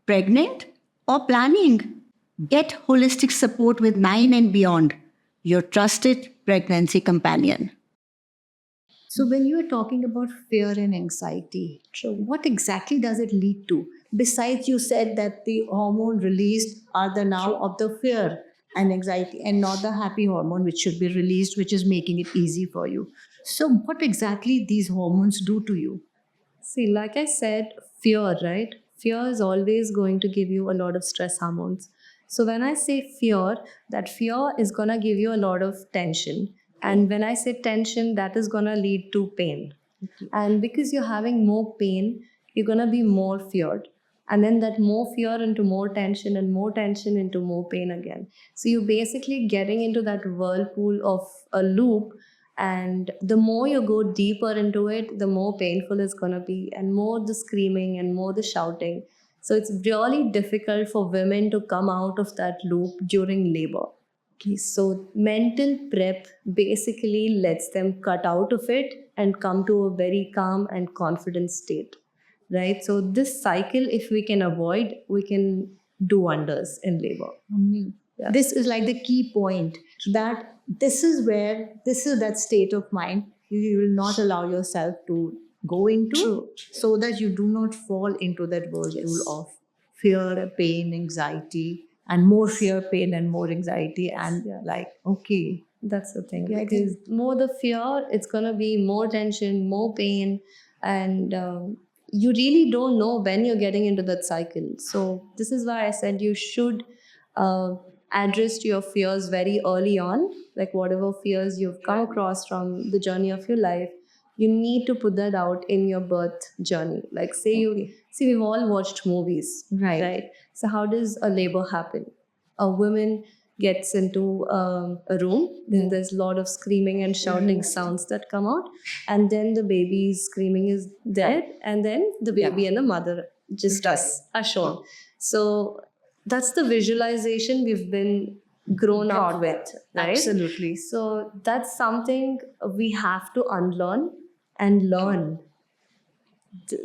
pregnant, or planning. Get holistic support with 9 and Beyond, your trusted pregnancy companion. So, when you are talking about fear and anxiety, what exactly does it lead to? Besides, you said that the hormone released are the now of the fear and anxiety, and not the happy hormone, which should be released, which is making it easy for you. So, what exactly these hormones do to you? See, like I said, fear, right? Fear is always going to give you a lot of stress hormones. So when I say fear, that fear is going to give you a lot of tension. And when I say tension, that is going to lead to pain. And because you're having more pain, you're going to be more feared. And then that more fear into more tension and more tension into more pain again. So you're basically getting into that whirlpool of a loop, and the more you go deeper into it, the more painful it's going to be, and more the screaming and more the shouting. So it's really difficult for women to come out of that loop during labor. Okay, so mental prep basically lets them cut out of it and come to a very calm and confident state, right? So this cycle, if we can avoid, we can do wonders in labor. Yeah. This is like the key point, that this is that state of mind you will not allow yourself to go into. True. So that you do not fall into that whirlpool of fear, pain, anxiety, and more fear, pain, and more anxiety, and okay. That's the thing. Yeah, Because more the fear, it's going to be more tension, more pain, and you really don't know when you're getting into that cycle. So this is why I said you should address your fears very early on, like whatever fears you've come across from the journey of your life. You need to put that out in your birth journey. Like say you see, we've all watched movies, right? So how does a labor happen? A woman gets into a room, then there's a lot of screaming and shouting sounds that come out, and then the baby's screaming is dead, and then the baby and the mother just are shown. So that's the visualization we've been grown up with, right? Absolutely. So that's something we have to unlearn and learn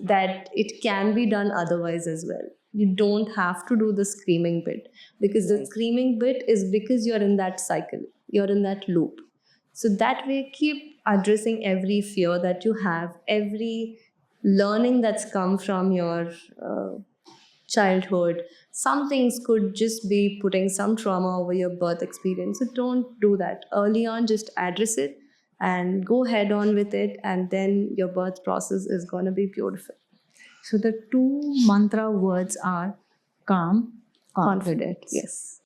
that it can be done otherwise as well. You don't have to do the screaming bit, because the screaming bit is because you're in that cycle, you're in that loop. So that way, keep addressing every fear that you have, every learning that's come from your childhood. Some things could just be putting some trauma over your birth experience. So don't do that. Early on, just address it and go head on with it, and then your birth process is going to be beautiful. So the two mantra words are calm, confident. Yes.